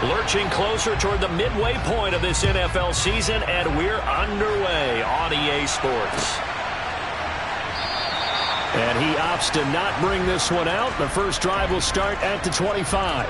Lurching closer toward the midway point of this NFL season, and we're underway on EA Sports. And he opts to not bring this one out. The first drive will start at the 25.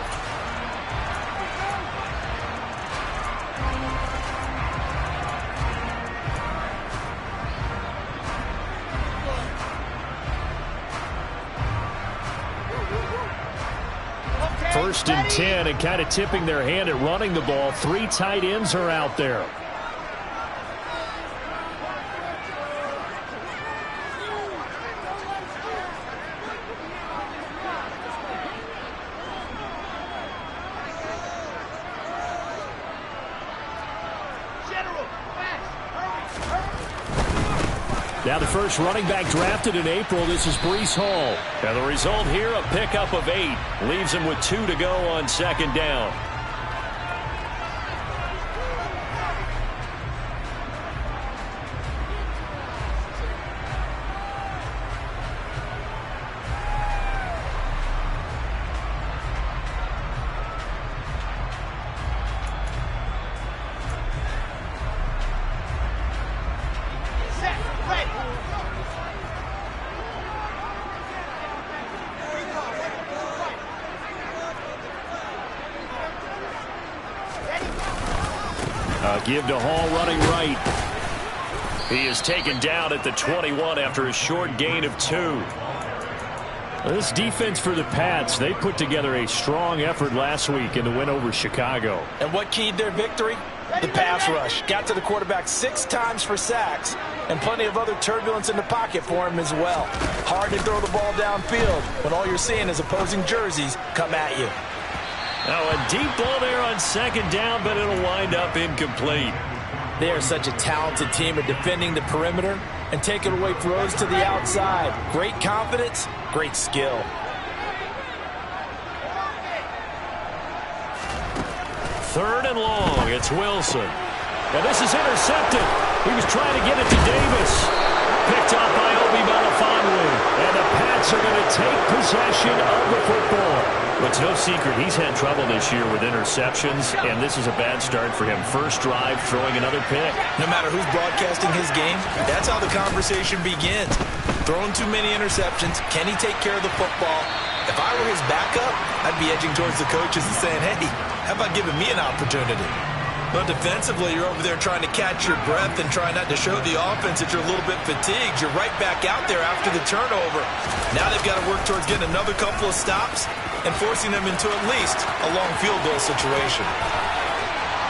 First and 10, and kind of tipping their hand at running the ball. 3 tight ends are out there. Now the first running back drafted in April, this is Breece Hall. And the result here, a pickup of 8. Leaves him with 2 to go on second down. Give to Hall running right. He is taken down at the 21 after a short gain of 2. This defense for the Pats, they put together a strong effort last week in the win over Chicago. And what keyed their victory? The pass rush. Got to the quarterback 6 times for sacks, and plenty of other turbulence in the pocket for him as well. Hard to throw the ball downfield when all you're seeing is opposing jerseys come at you. Now a deep ball there on second down, but it'll wind up incomplete. They are such a talented team at defending the perimeter and taking away throws to the outside. Great confidence, great skill. Third and long, it's Wilson. And this is intercepted. He was trying to get it to Davis. Picked up by Obi Melifonwu. And the Pats are going to take possession of the football. But it's no secret he's had trouble this year with interceptions, and this is a bad start for him. First drive, throwing another pick. No matter who's broadcasting his game, that's how the conversation begins. Throwing too many interceptions, can he take care of the football? If I were his backup, I'd be edging towards the coaches and saying, hey, how about giving me an opportunity? But defensively, you're over there trying to catch your breath and try not to show the offense that you're a little bit fatigued. You're right back out there after the turnover. Now they've got to work towards getting another couple of stops and forcing them into at least a long field goal situation.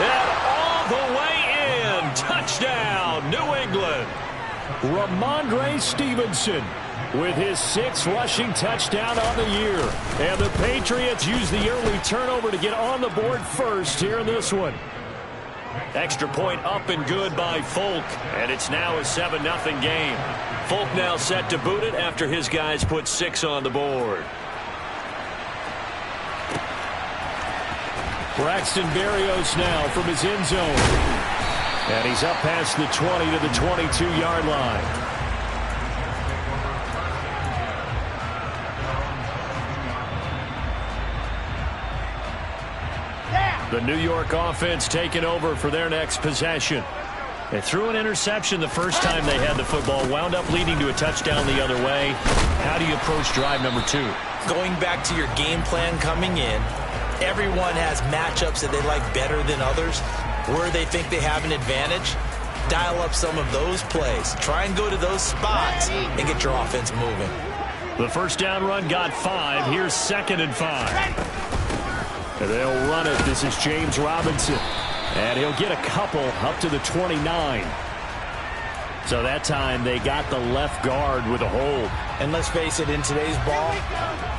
And all the way in. Touchdown, New England. Ramondre Stevenson with his 6th rushing touchdown on the year. And the Patriots use the early turnover to get on the board first here in this one. Extra point up and good by Folk, and it's now a 7-0 game. Folk now set to boot it after his guys put 6 on the board. Braxton Berrios now from his end zone. And he's up past the 20 to the 22-yard line. The New York offense taking over for their next possession. They threw an interception the first time they had the football, wound up leading to a touchdown the other way. How do you approach drive number 2? Going back to your game plan coming in, everyone has matchups that they like better than others. Where they think they have an advantage, dial up some of those plays. Try and go to those spots and get your offense moving. The first down run got 5. Here's 2nd and 5. And they'll run it. This is James Robinson. And he'll get a couple up to the 29. So that time they got the left guard with a hold. And let's face it, in today's ball,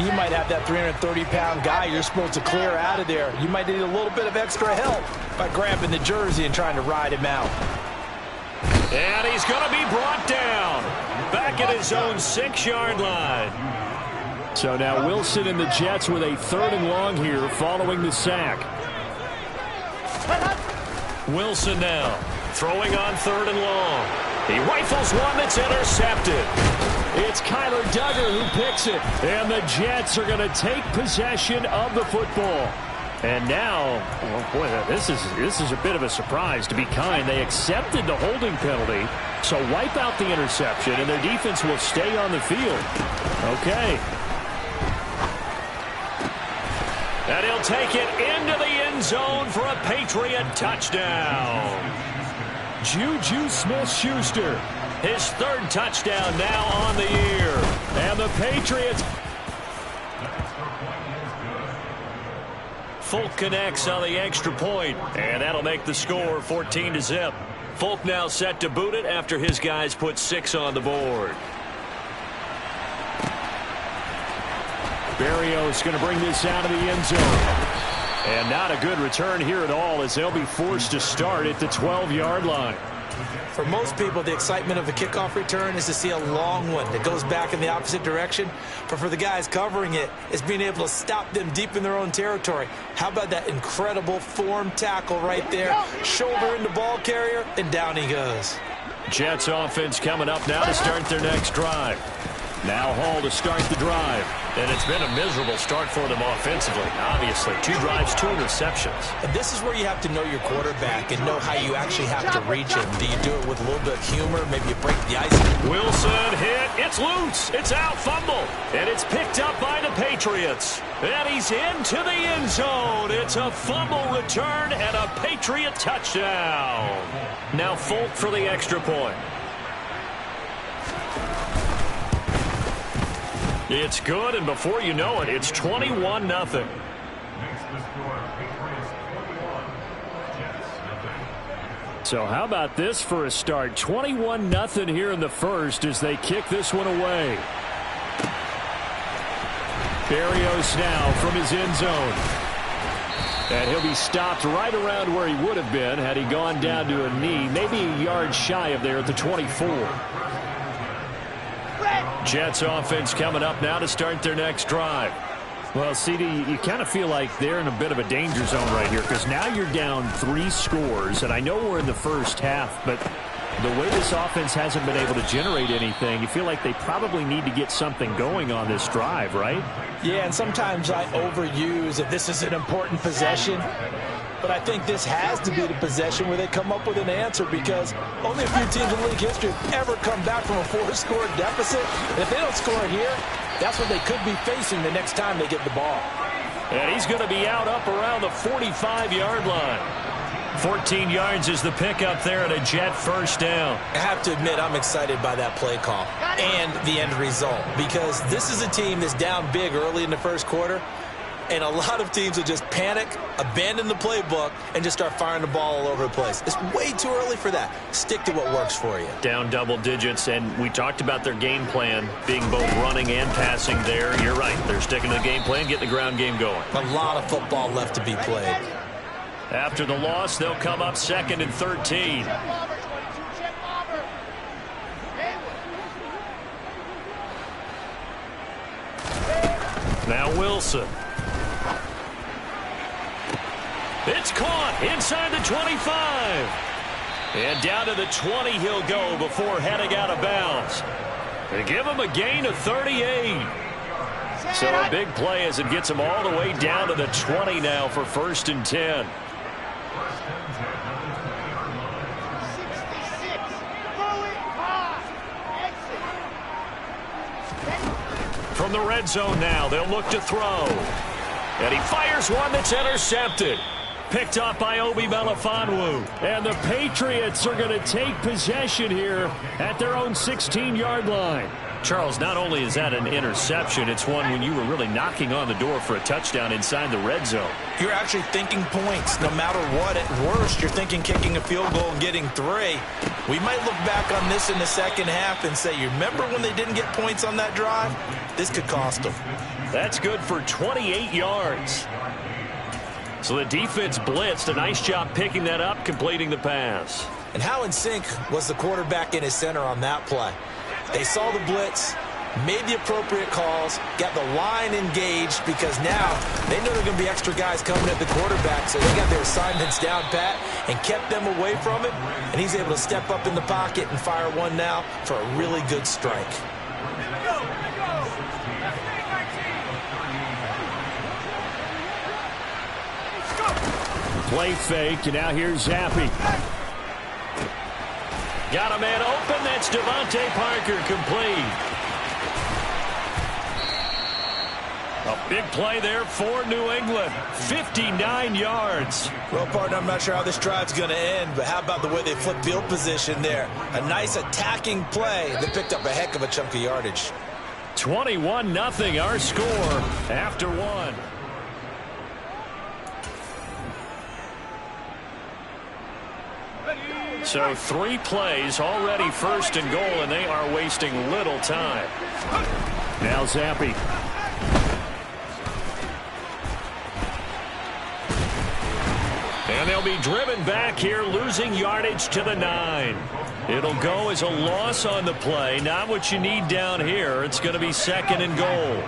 you might have that 330-pound guy you're supposed to clear out of there. You might need a little bit of extra help by grabbing the jersey and trying to ride him out. And he's going to be brought down. Back at his own 6-yard line. So now Wilson and the Jets with a 3rd and long here following the sack. Wilson now throwing on 3rd and long. He rifles one that's intercepted. It's Kyler Duggar who picks it. And the Jets are going to take possession of the football. And now, well, boy, this is a bit of a surprise. To be kind, they accepted the holding penalty, so wipe out the interception, and their defense will stay on the field. Okay. And he'll take it into the end zone for a Patriot touchdown. Juju Smith-Schuster, his third touchdown now on the year. And the Patriots... Folk connects on the extra point, and that'll make the score 14-0. Folk now set to boot it after his guys put 6 on the board. Berrios going to bring this out of the end zone. And not a good return here at all, as they'll be forced to start at the 12-yard line. For most people, the excitement of a kickoff return is to see a long one that goes back in the opposite direction. But for the guys covering it, it's being able to stop them deep in their own territory. How about that incredible form tackle right there? Shoulder in the ball carrier, and down he goes. Jets offense coming up now to start their next drive. Now Hall to start the drive. And it's been a miserable start for them offensively. Obviously, 2 drives, 2 interceptions. And this is where you have to know your quarterback and know how you actually have to reach him. Do you do it with a little bit of humor? Maybe you break the ice. Wilson hit. It's loose. It's out. Fumble. And it's picked up by the Patriots. And he's into the end zone. It's a fumble return and a Patriot touchdown. Now Folk for the extra point. It's good, and before you know it, it's 21-0. So how about this for a start? 21-0 here in the first as they kick this one away. Berrios now from his end zone. And he'll be stopped right around where he would have been had he gone down to a knee, maybe a yard shy of there at the 24. Jets offense coming up now to start their next drive. Well, CD, you kind of feel like they're in a bit of a danger zone right here because now you're down 3 scores, and I know we're in the first half, but the way this offense hasn't been able to generate anything, you feel like they probably need to get something going on this drive, right? Yeah, and sometimes I overuse that this is an important possession. But I think this has to be the possession where they come up with an answer because only a few teams in league history have ever come back from a 4-score deficit. And if they don't score here, that's what they could be facing the next time they get the ball. And he's going to be out up around the 45-yard line. 14 yards is the pickup there at a Jet first down. I have to admit I'm excited by that play call and the end result because this is a team that's down big early in the first quarter. And a lot of teams will just panic, abandon the playbook, and just start firing the ball all over the place. It's way too early for that. Stick to what works for you. Down double digits, and we talked about their game plan being both running and passing there. You're right. They're sticking to the game plan, getting the ground game going. A lot of football left to be played. After the loss, they'll come up 2nd and 13. Now Wilson. It's caught inside the 25. And down to the 20 he'll go before heading out of bounds. They give him a gain of 38. So a big play as it gets him all the way down to the 20 now for 1st and 10. From the red zone now, they'll look to throw. And he fires one that's intercepted. Picked off by Obi Melifonwu. And the Patriots are going to take possession here at their own 16-yard line. Charles, not only is that an interception, it's one when you were really knocking on the door for a touchdown inside the red zone. You're actually thinking points. No matter what, at worst, you're thinking kicking a field goal and getting 3. We might look back on this in the second half and say, you remember when they didn't get points on that drive? This could cost them. That's good for 28 yards. So the defense blitzed. A nice job picking that up, completing the pass. And how in sync was the quarterback in his center on that play? They saw the blitz, made the appropriate calls, got the line engaged because now they know there are going to be extra guys coming at the quarterback, so they got their assignments down pat and kept them away from him, and he's able to step up in the pocket and fire one now for a really good strike. Play fake, and now here's Zappi. Got a man open. That's Devontae Parker, complete. A big play there for New England. 59 yards. Well, partner, I'm not sure how this drive's going to end, but how about the way they flipped field position there? A nice attacking play that picked up a heck of a chunk of yardage. 21-0 our score after one. So 3 plays already first and goal, and they are wasting little time. Now Zappi. And they'll be driven back here, losing yardage to the 9. It'll go as a loss on the play. Not what you need down here. It's going to be second and goal.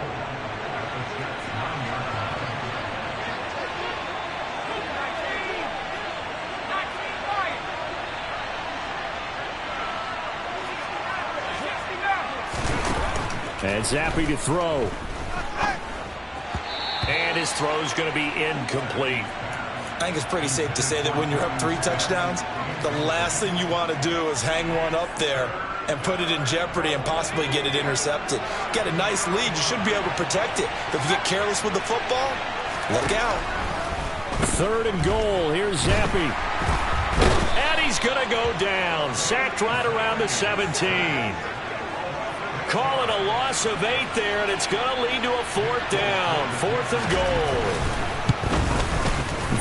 And Zappi to throw. And his throw's going to be incomplete. I think it's pretty safe to say that when you're up 3 touchdowns, the last thing you want to do is hang one up there and put it in jeopardy and possibly get it intercepted. Get a nice lead, you should be able to protect it. But if you get careless with the football, look out. Third and goal. Here's Zappi. And he's going to go down. Sacked right around the 17. Call it a loss of 8 there, and it's going to lead to a 4th down. 4th and goal.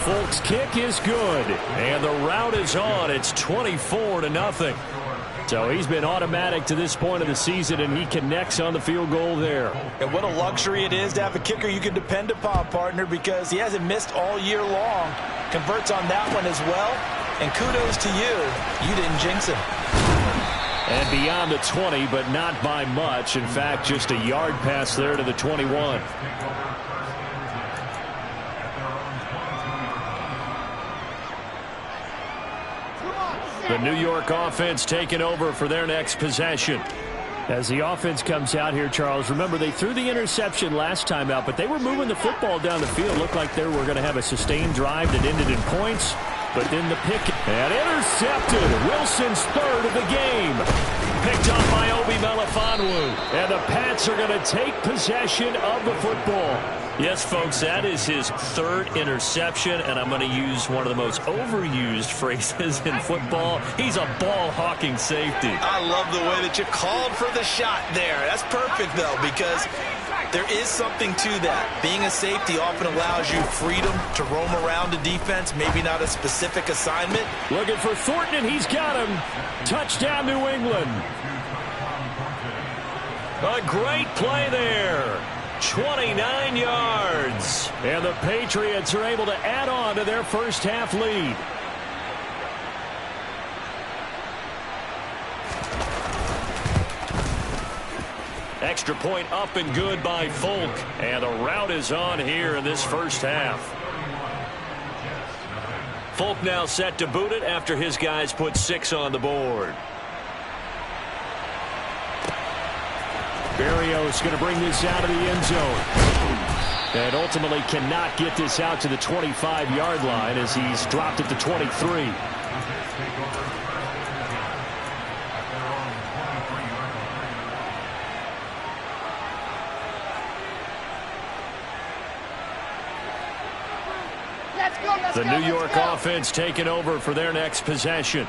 Folks, kick is good, and the route is on. It's 24-0. So he's been automatic to this point of the season, and he connects on the field goal there. And what a luxury it is to have a kicker you can depend upon, partner, because he hasn't missed all year long. Converts on that one as well, and kudos to you. You didn't jinx him. And beyond the 20, but not by much. In fact, just a yard pass there to the 21. The New York offense taking over for their next possession. As the offense comes out here, Charles, remember they threw the interception last time out, but they were moving the football down the field. Looked like they were going to have a sustained drive that ended in points. But then the pick and intercepted. Wilson's 3rd of the game. Picked up by Obi Melifonwu. And the Pats are going to take possession of the football. Yes, folks, that is his 3rd interception, and I'm going to use one of the most overused phrases in football. He's a ball-hawking safety. I love the way that you called for the shot there. That's perfect, though, because there is something to that. Being a safety often allows you freedom to roam around the defense, maybe not a specific assignment. Looking for Thornton, and he's got him. Touchdown, New England. A great play there. 29 yards. And the Patriots are able to add on to their first half lead. Extra point up and good by Folk. And the route is on here in this first half. Folk now set to boot it after his guys put 6 on the board. Berrios going to bring this out of the end zone. And ultimately cannot get this out to the 25-yard line as he's dropped it to 23. The New York offense taking over for their next possession.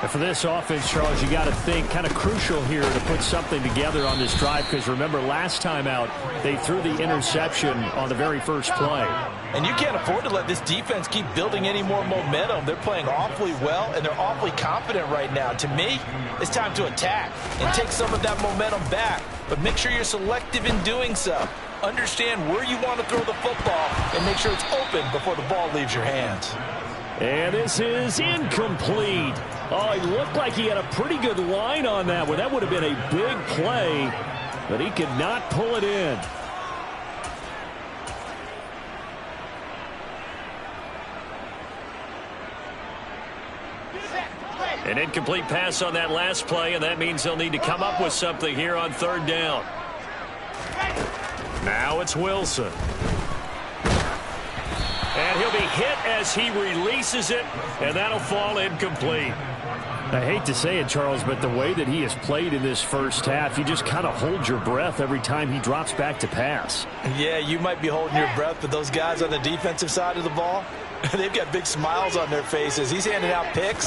And for this offense, Charles, you got to think kind of crucial here to put something together on this drive, because remember last time out they threw the interception on the very first play. And you can't afford to let this defense keep building any more momentum. They're playing awfully well, and they're awfully confident right now. To me, it's time to attack and take some of that momentum back. But make sure you're selective in doing so. Understand where you want to throw the football and make sure it's open before the ball leaves your hands. And this is incomplete. Oh, he looked like he had a pretty good line on that one. That would have been a big play, but he could not pull it in. An incomplete pass on that last play, and that means they'll need to come up with something here on 3rd down. Now it's Wilson. And he'll be hit as he releases it, and that'll fall incomplete. I hate to say it, Charles, but the way that he has played in this first half, you just kind of hold your breath every time he drops back to pass. Yeah, you might be holding your breath, but those guys on the defensive side of the ball, they've got big smiles on their faces. He's handing out picks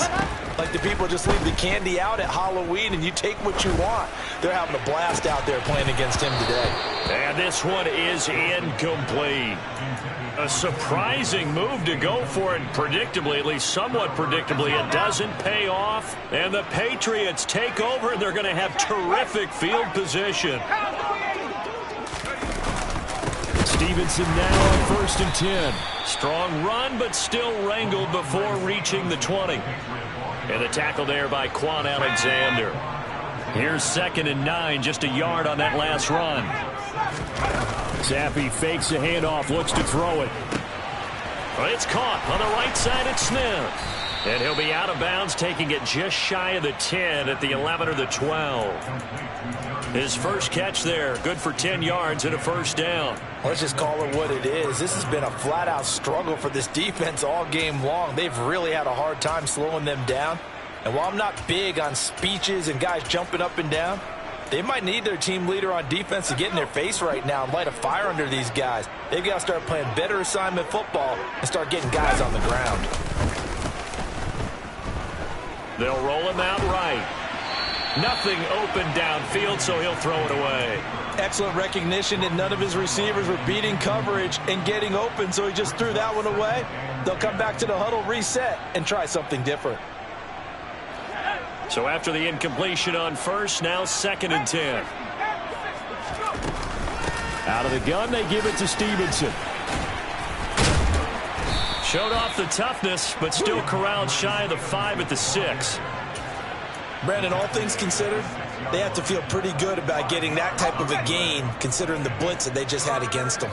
like the people just leave the candy out at Halloween and you take what you want. They're having a blast out there playing against him today. And this one is incomplete. A surprising move to go for it, and predictably, at least somewhat predictably, it doesn't pay off. And the Patriots take over, and they're going to have terrific field position. Stevenson now on 1st and 10. Strong run, but still wrangled before reaching the 20. And the tackle there by Quan Alexander. Here's 2nd and 9, just a yard on that last run. Zappi fakes a handoff, looks to throw it. It's caught on the right side at Smith. And he'll be out of bounds, taking it just shy of the 10 at the 11 or the 12. His first catch there, good for 10 yards and a first down. Let's just call it what it is. This has been a flat-out struggle for this defense all game long. They've really had a hard time slowing them down. And while I'm not big on speeches and guys jumping up and down, they might need their team leader on defense to get in their face right now and light a fire under these guys. They've got to start playing better assignment football and start getting guys on the ground. They'll roll him out right. Nothing open downfield, so he'll throw it away. Excellent recognition that none of his receivers were beating coverage and getting open, so he just threw that one away. They'll come back to the huddle, reset, and try something different. So after the incompletion on first, now 2nd and 10. Out of the gun, they give it to Stevenson. Showed off the toughness, but still corralled shy of the 5 at the 6. Brandon, all things considered, they have to feel pretty good about getting that type of a gain, considering the blitz that they just had against them.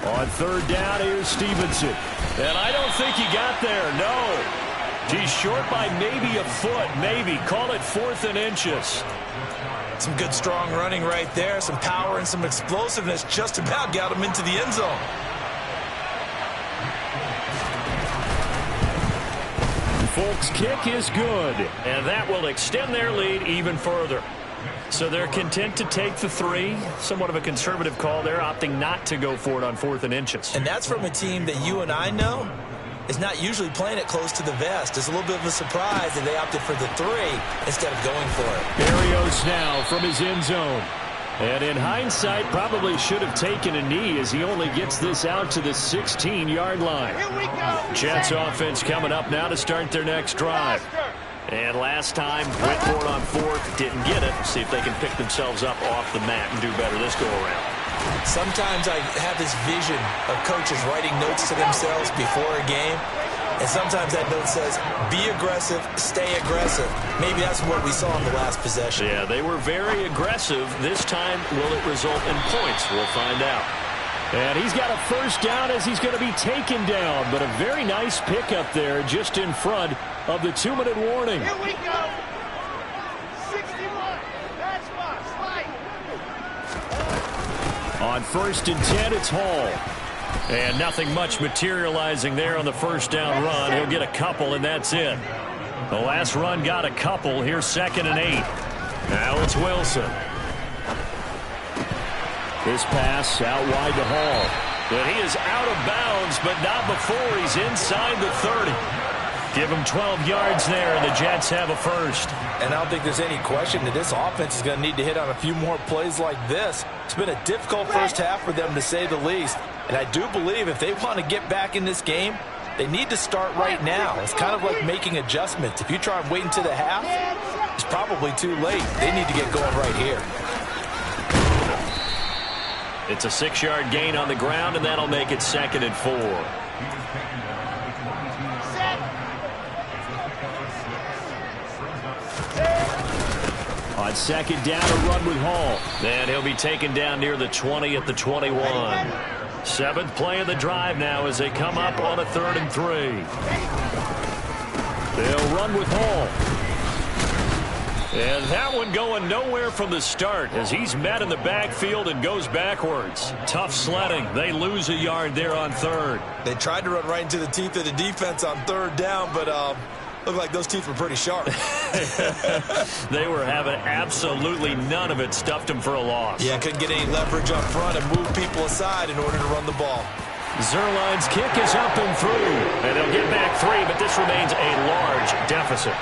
On 3rd down, here's Stevenson. And I don't think he got there, no. He's short by maybe a foot, maybe. Call it 4th and inches. Some good, strong running right there. Some power and some explosiveness just about got him into the end zone. Folks' kick is good, and that will extend their lead even further. So they're content to take the 3. Somewhat of a conservative call there, opting not to go for it on 4th and inches. And that's from a team that you and I know is not usually playing it close to the vest. It's a little bit of a surprise that they opted for the 3 instead of going for it. Berrios now from his end zone. And in hindsight, probably should have taken a knee as he only gets this out to the 16-yard line. Here we go. Jets offense coming up now to start their next drive. And last time, went for it on 4th, didn't get it. See if they can pick themselves up off the mat and do better this go-around. Sometimes I have this vision of coaches writing notes to themselves before a game, and sometimes that note says, be aggressive, stay aggressive. Maybe that's what we saw in the last possession. Yeah, they were very aggressive. This time, will it result in points? We'll find out. And he's got a first down as he's going to be taken down, but a very nice pickup there just in front of the 2-minute warning. Here we go. 61. That's one. Slide. On 1st and 10, it's Hall. And nothing much materializing there on the first down run. He'll get a couple, and that's it. The last run got a couple. Here's 2nd and 8. Now it's Wilson. This pass out wide to Hall. And he is out of bounds, but not before he's inside the 30. Give him 12 yards there, and the Jets have a first. And I don't think there's any question that this offense is going to need to hit on a few more plays like this. It's been a difficult first half for them, to say the least. And I do believe if they want to get back in this game, they need to start right now. It's kind of like making adjustments. If you try and wait until the half, it's probably too late. They need to get going right here. It's a 6-yard gain on the ground, and that'll make it 2nd and 4. On 2nd down, a run with Hall. Then he'll be taken down near the 20 at the 21. 7th play of the drive now as they come up on a 3rd and 3. They'll run with Hall. And that one going nowhere from the start as he's met in the backfield and goes backwards. Tough sledding. They lose a yard there on third. They tried to run right into the teeth of the defense on third down, but looked like those teeth were pretty sharp. They were having absolutely none of it. Stuffed them for a loss. Yeah, couldn't get any leverage up front and move people aside in order to run the ball. Zuerlein's kick is up and through. And they'll get back 3, but this remains a large deficit.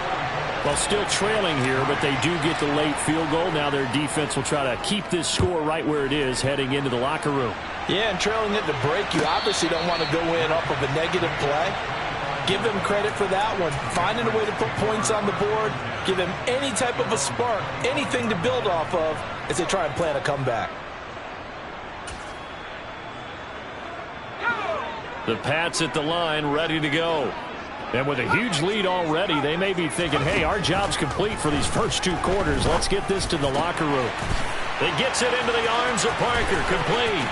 Well, still trailing here, but they do get the late field goal. Now their defense will try to keep this score right where it is heading into the locker room. Yeah, and trailing it to break, you obviously don't want to go in off of a negative play. Give them credit for that one. Finding a way to put points on the board, give them any type of a spark, anything to build off of as they try and plan a comeback. The Pats at the line, ready to go. And with a huge lead already, they may be thinking, hey, our job's complete for these first 2 quarters. Let's get this to the locker room. It gets it into the arms of Parker, complete.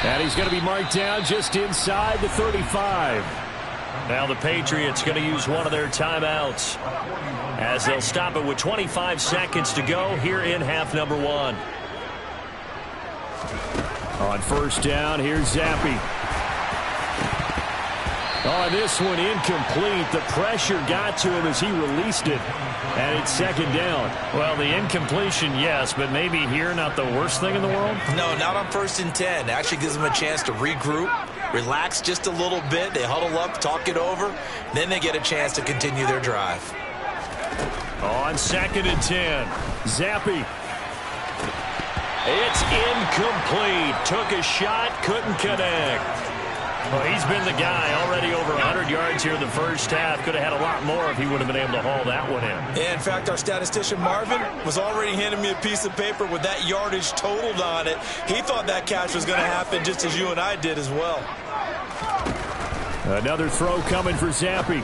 And he's going to be marked down just inside the 35. Now the Patriots going to use one of their timeouts as they'll stop it with 25 seconds to go here in half number 1. On first down, here's Zappi. Oh, this one incomplete. The pressure got to him as he released it. And it's second down. Well, the incompletion, yes, but maybe here not the worst thing in the world? No, not on 1st and 10. Actually gives them a chance to regroup, relax just a little bit. They huddle up, talk it over. Then they get a chance to continue their drive. On 2nd and 10, Zappi. It's incomplete. Took a shot, couldn't connect. Well, he's been the guy already over 100 yards here in the first half. Could have had a lot more if he would have been able to haul that one in. In fact, our statistician Marvin was already handing me a piece of paper with that yardage totaled on it. He thought that catch was going to happen just as you and I did as well. Another throw coming for Zappi.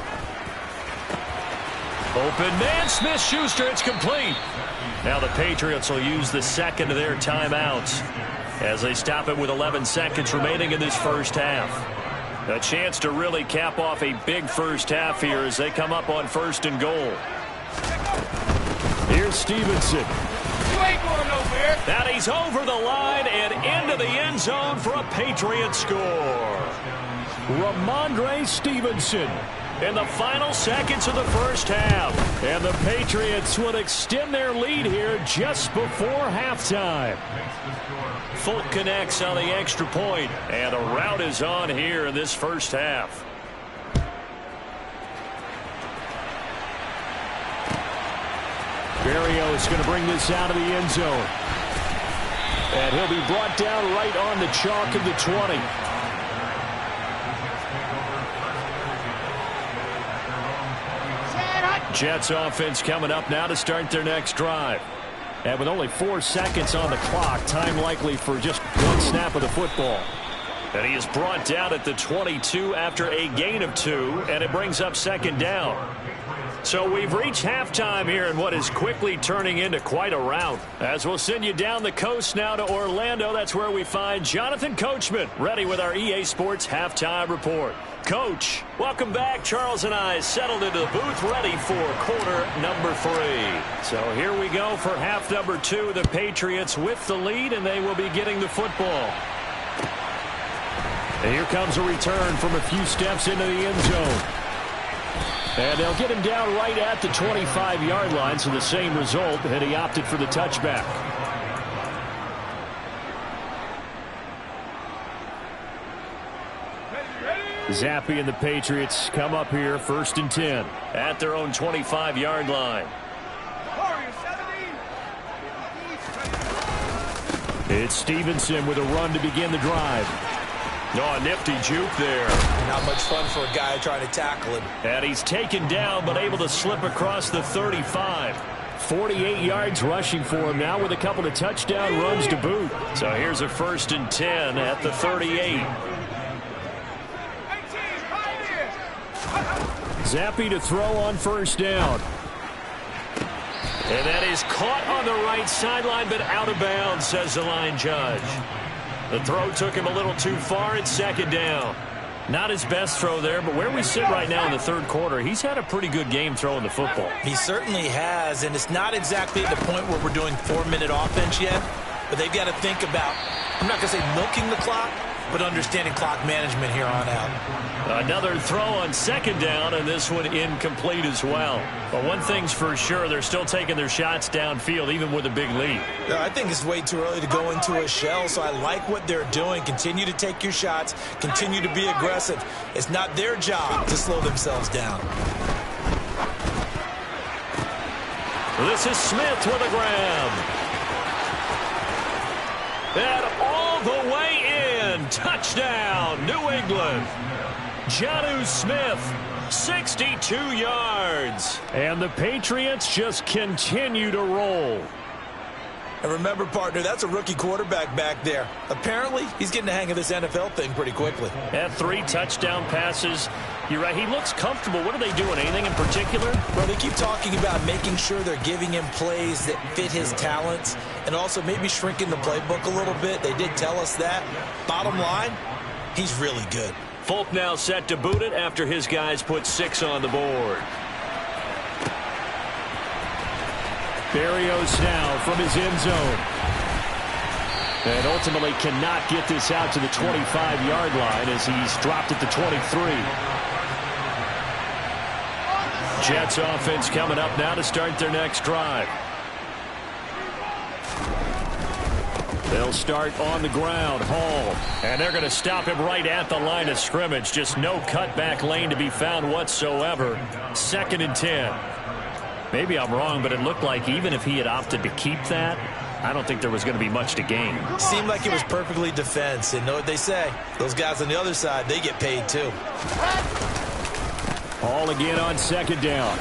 Open man, Smith-Schuster, it's complete. Now the Patriots will use the second of their timeouts as they stop it with 11 seconds remaining in this first half. A chance to really cap off a big first half here as they come up on 1st and goal. Here's Stevenson. You ain't going nowhere. And he's over the line and into the end zone for a Patriot score. Ramondre Stevenson in the final seconds of the first half. And the Patriots will extend their lead here just before halftime. Folk connects on the extra point, and a rout is on here in this first half. Berrios going to bring this out of the end zone. And he'll be brought down right on the chalk of the 20. Jets offense coming up now to start their next drive. And with only 4 seconds on the clock, time likely for just one snap of the football. And he is brought down at the 22 after a gain of 2, and it brings up second down. So we've reached halftime here in what is quickly turning into quite a rout. As we'll send you down the coast now to Orlando, that's where we find Jonathan Coachman, ready with our EA Sports Halftime Report. Coach, welcome back. Charles and I settled into the booth ready for quarter number 3. So here we go for half number 2. The Patriots with the lead, and they will be getting the football. And here comes a return from a few steps into the end zone. And they'll get him down right at the 25-yard line, so the same result, and he opted for the touchback. Zappi and the Patriots come up here 1st and 10 at their own 25-yard line. It's Stevenson with a run to begin the drive. Oh, a nifty juke there. Not much fun for a guy trying to tackle him. And he's taken down but able to slip across the 35. 48 yards rushing for him now with a couple of touchdown runs to boot. So here's a 1st and 10 at the 38. Zappi to throw on 1st down. And that is caught on the right sideline, but out of bounds, says the line judge. The throw took him a little too far. It's 2nd down. Not his best throw there, but where we sit right now in the third quarter, he's had a pretty good game throwing the football. He certainly has, and it's not exactly at the point where we're doing 4-minute offense yet, but they've got to think about, I'm not going to say milking the clock, but understanding clock management here on out. Another throw on second down, and this one incomplete as well. But one thing's for sure, they're still taking their shots downfield, even with a big lead. No, I think it's way too early to go into a shell, so I like what they're doing. Continue to take your shots. Continue to be aggressive. It's not their job to slow themselves down. This is Smith with a grab. And all the way in. Touchdown, New England. Jonnu Smith, 62 yards. And the Patriots just continue to roll. And remember, partner, that's a rookie quarterback back there. Apparently, he's getting the hang of this NFL thing pretty quickly. Had 3 touchdown passes. You're right, he looks comfortable. What are they doing? Anything in particular? Well, they keep talking about making sure they're giving him plays that fit his talents and also maybe shrinking the playbook a little bit. They did tell us that. Bottom line, he's really good. Folk now set to boot it after his guys put 6 on the board. Berrios now from his end zone. And ultimately cannot get this out to the 25-yard line as he's dropped at the 23. Jets offense coming up now to start their next drive. They'll start on the ground. Hall. And they're going to stop him right at the line of scrimmage. Just no cutback lane to be found whatsoever. 2nd and 10. Maybe I'm wrong, but it looked like even if he had opted to keep that, I don't think there was going to be much to gain. Seemed like it was perfectly defense. And know what they say? Those guys on the other side, they get paid too. Hall again on 2nd down.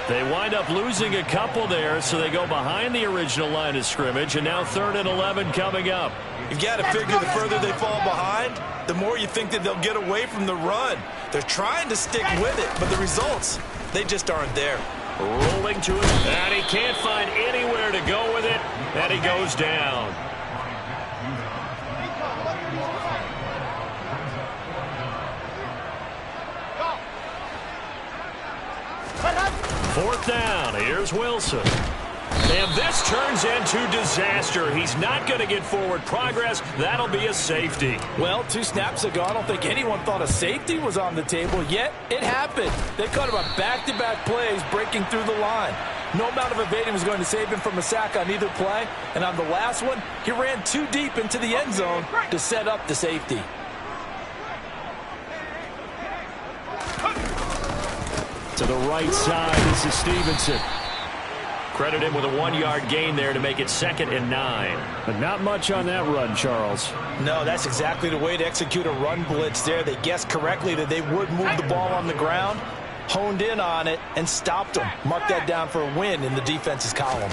They wind up losing a couple there, so they go behind the original line of scrimmage, and now 3rd and 11 coming up. You've got to figure the further they fall behind, the more you think that they'll get away from the run. They're trying to stick with it, but the results, they just aren't there. Rolling to it, and he can't find anywhere to go with it, and he goes down. Fourth down. Here's Wilson. And this turns into disaster. He's not going to get forward progress. That'll be a safety. Well, 2 snaps ago, I don't think anyone thought a safety was on the table, yet it happened. They caught him on back-to-back plays breaking through the line. No amount of evading was going to save him from a sack on either play. And on the last one, he ran too deep into the end zone to set up the safety. To the right side, this is Stevenson. Credit him with a 1-yard gain there to make it 2nd and 9. But not much on that run, Charles. No, that's exactly the way to execute a run blitz there. They guessed correctly that they would move the ball on the ground, honed in on it, and stopped them. Mark that down for a win in the defense's column.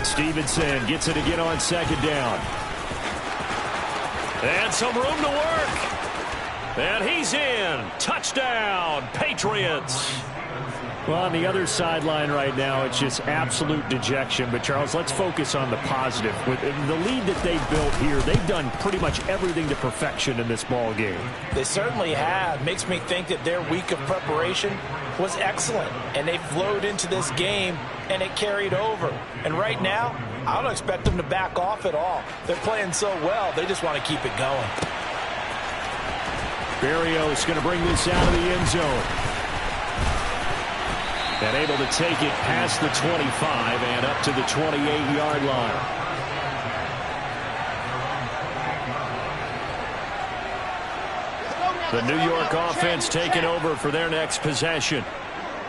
Stevenson gets it again on 2nd down. And some room to work. And he's in. Touchdown, Patriots. Well, on the other sideline right now, it's just absolute dejection. But, Charles, let's focus on the positive. With the lead that they've built here, they've done pretty much everything to perfection in this ball game. They certainly have. Makes me think that their week of preparation was excellent. And they flowed into this game, and it carried over. And right now, I don't expect them to back off at all. They're playing so well, they just want to keep it going. Berrios going to bring this out of the end zone. And able to take it past the 25 and up to the 28-yard line. The New York offense taking over for their next possession.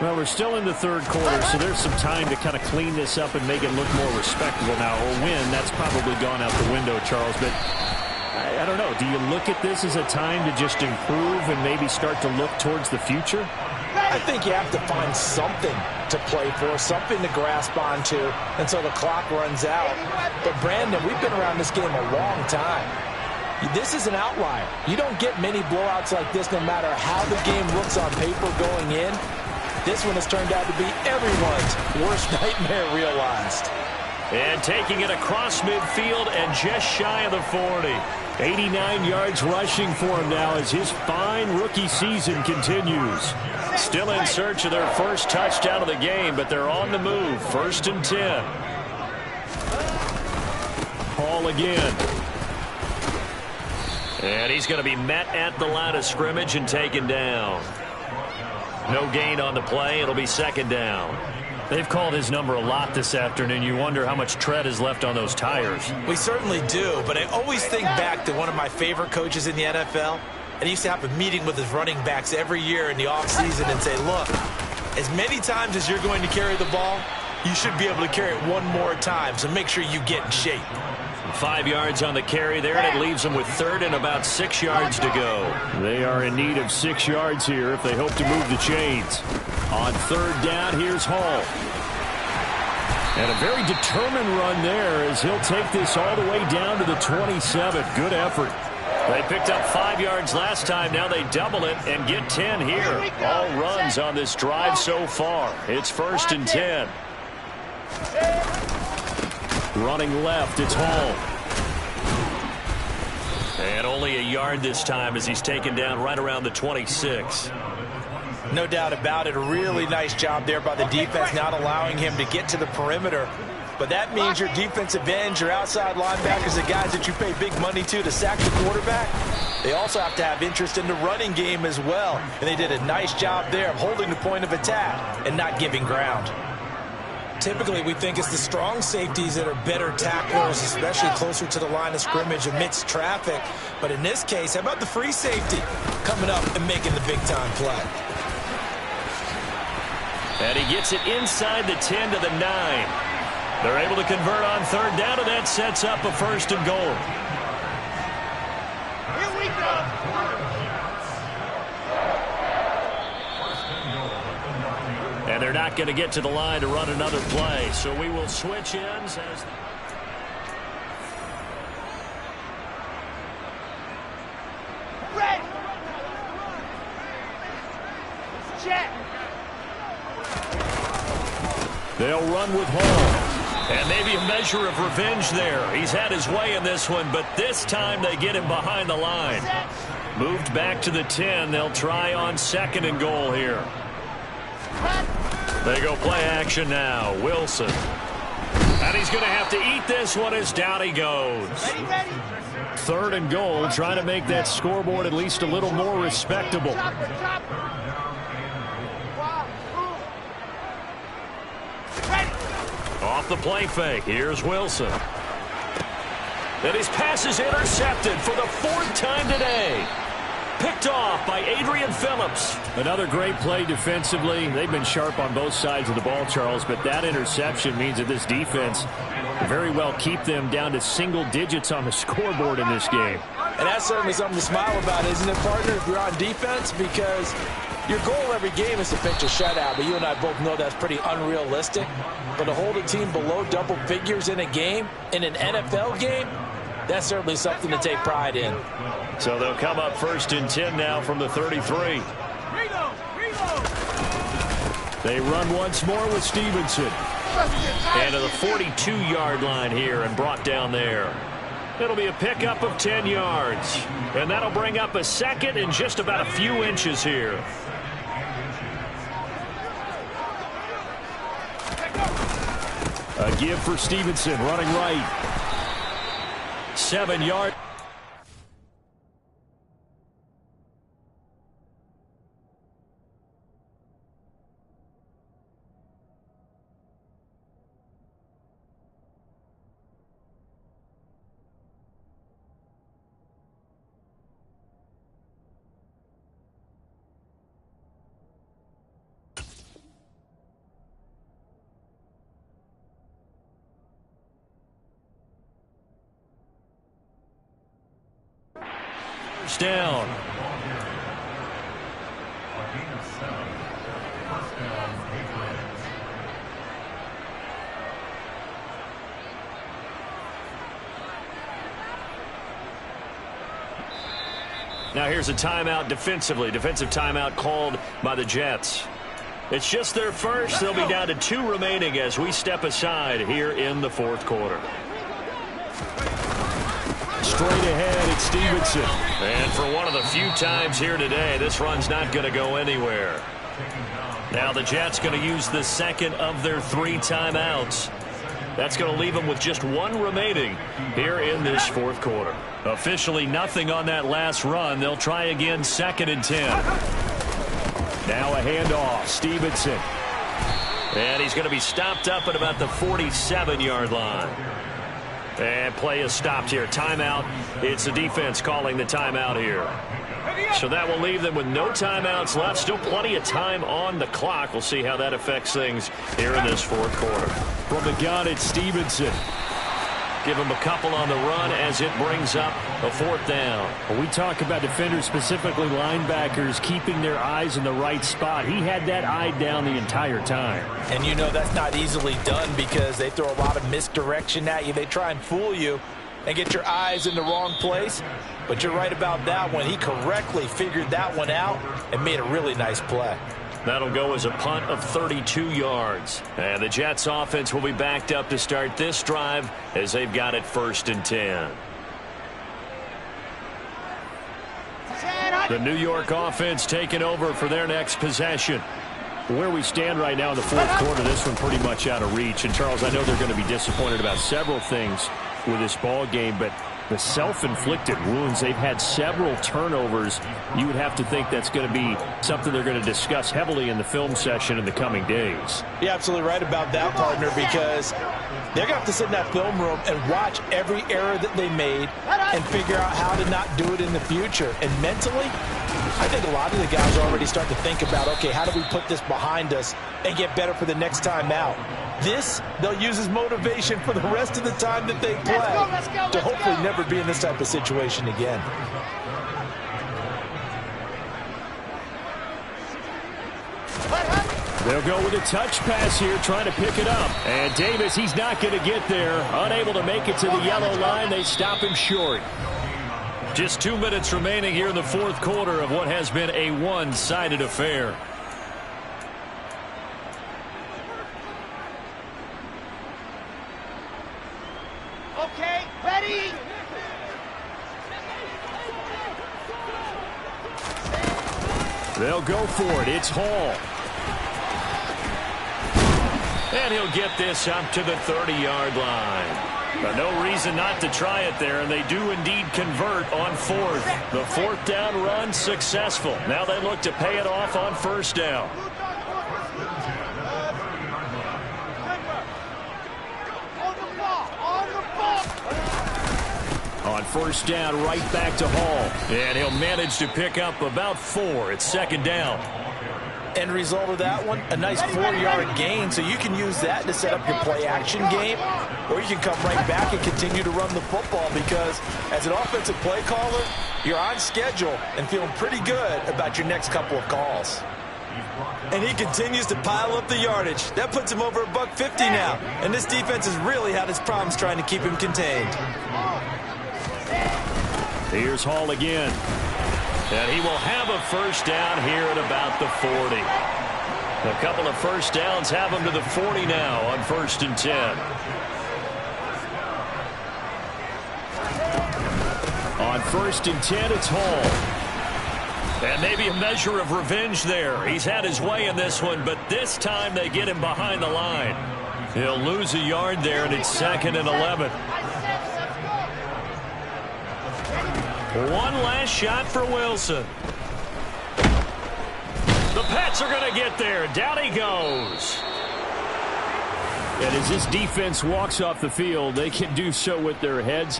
Well, we're still in the third quarter, so there's some time to kind of clean this up and make it look more respectable now. A win, that's probably gone out the window, Charles, but I don't know. Do you look at this as a time to just improve and maybe start to look towards the future? I think you have to find something to play for, something to grasp onto until the clock runs out. But, Brandon, we've been around this game a long time. This is an outlier. You don't get many blowouts like this no matter how the game looks on paper going in. This one has turned out to be everyone's worst nightmare realized. And taking it across midfield and just shy of the 40. 89 yards rushing for him now as his fine rookie season continues. Still in search of their first touchdown of the game, but they're on the move. 1st and 10. Hall again. And he's going to be met at the line of scrimmage and taken down. No gain on the play. It'll be 2nd down. They've called his number a lot this afternoon. You wonder how much tread is left on those tires. We certainly do, but I always think back to one of my favorite coaches in the NFL. And he used to have a meeting with his running backs every year in the offseason and say, look, as many times as you're going to carry the ball, you should be able to carry it one more time, so make sure you get in shape. 5 yards on the carry there, and it leaves them with 3rd and about 6 yards to go. They are in need of 6 yards here if they hope to move the chains. On 3rd down, here's Hall. And a very determined run there as he'll take this all the way down to the 27. Good effort. They picked up 5 yards last time. Now they double it and get 10 here. All runs on this drive so far. It's 1st and 10. Running left, it's Hall. And only a yard this time as he's taken down right around the 26. No doubt about it. A really nice job there by the defense, not allowing him to get to the perimeter. But that means your defensive ends, your outside linebackers, the guys that you pay big money to sack the quarterback, they also have to have interest in the running game as well. And they did a nice job there of holding the point of attack and not giving ground. Typically, we think it's the strong safeties that are better tacklers, especially closer to the line of scrimmage amidst traffic. But in this case, how about the free safety coming up and making the big-time play? And he gets it inside the 10 to the 9. They're able to convert on 3rd down, and that sets up a 1st and goal. Here we go. And they're not going to get to the line to run another play, so we will switch ends as... Red. Check. They'll run with Hall. And maybe a measure of revenge there. He's had his way in this one, but this time they get him behind the line. Moved back to the 10. They'll try on 2nd and goal here. They go play action now. Wilson. And he's going to have to eat this one as down he goes. 3rd and goal, trying to make that scoreboard at least a little more respectable. Off the play fake. Here's Wilson. And his pass is intercepted for the 4th time today. Picked off by Adrian Phillips. Another great play defensively. They've been sharp on both sides of the ball, Charles, but that interception means that this defense will very well keep them down to single digits on the scoreboard in this game. And that's certainly something to smile about, isn't it, partner, if you're on defense? Because your goal every game is to pitch a shutout, but you and I both know that's pretty unrealistic. But to hold a team below double figures in a game, in an NFL game, that's certainly something to take pride in. So they'll come up 1st and 10 now from the 33. They run once more with Stevenson. And to the 42-yard line here and brought down there. It'll be a pickup of 10 yards. And that'll bring up a 2nd and just about a few inches here. A give for Stevenson, running right. 7 yards. Down. Now here's a timeout defensively. Defensive timeout called by the Jets. It's just their first. They'll be down to 2 remaining as we step aside here in the fourth quarter. Straight ahead, it's Stevenson. And for one of the few times here today, this run's not going to go anywhere. Now the Jets going to use the second of their 3 timeouts. That's going to leave them with just 1 remaining here in this fourth quarter. Officially nothing on that last run. They'll try again, 2nd and 10. Now a handoff, Stevenson. And he's going to be stopped up at about the 47-yard line. And play is stopped here. Timeout. It's the defense calling the timeout here. So that will leave them with no timeouts left. Still plenty of time on the clock. We'll see how that affects things here in this fourth quarter. From the gun, it's Stevenson. Give him a couple on the run as it brings up a 4th down. When we talk about defenders, specifically linebackers, keeping their eyes in the right spot, he had that eye down the entire time. And you know that's not easily done because they throw a lot of misdirection at you. They try and fool you and get your eyes in the wrong place. But you're right about that one. He correctly figured that one out and made a really nice play. That'll go as a punt of 32 yards. And the Jets offense will be backed up to start this drive as they've got it 1st and 10. The New York offense taking over for their next possession. Where we stand right now in the fourth quarter, this one pretty much out of reach. And, Charles, I know they're going to be disappointed about several things with this ball game, but the self-inflicted wounds, they've had several turnovers. You would have to think that's going to be something they're going to discuss heavily in the film session in the coming days. You're absolutely right about that, partner, because they're going to have to sit in that film room and watch every error that they made and figure out how to not do it in the future. And mentally, I think a lot of the guys already start to think about, okay, how do we put this behind us and get better for the next time out? This, they'll use as motivation for the rest of the time that they play to hopefully never be in this type of situation again. They'll go with a touch pass here, trying to pick it up. And Davis, he's not going to get there. Unable to make it to the yellow line. They stop him short. Just 2 minutes remaining here in the fourth quarter of what has been a one-sided affair. Okay, ready? They'll go for it. It's Hall. And he'll get this up to the 30-yard line. But no reason not to try it there, and they do indeed convert on 4th. The 4th down run successful. Now they look to pay it off on 1st down. On 1st down, right back to Hall. And he'll manage to pick up about 4. It's 2nd down. End result of that one, a nice 4-yard gain, so you can use that to set up your play-action game, or you can come right back and continue to run the football because as an offensive play caller, you're on schedule and feeling pretty good about your next couple of calls. And he continues to pile up the yardage. That puts him over $150 now, and this defense has really had its problems trying to keep him contained. Here's Hall again. And he will have a 1st down here at about the 40. A couple of 1st downs have him to the 40 now on 1st and 10. On 1st and 10, it's Hall. And maybe a measure of revenge there. He's had his way in this one, but this time they get him behind the line. He'll lose a yard there, and it's 2nd and 11. One last shot for Wilson. The Pats are going to get there. Down he goes. And as this defense walks off the field, they can do so with their heads.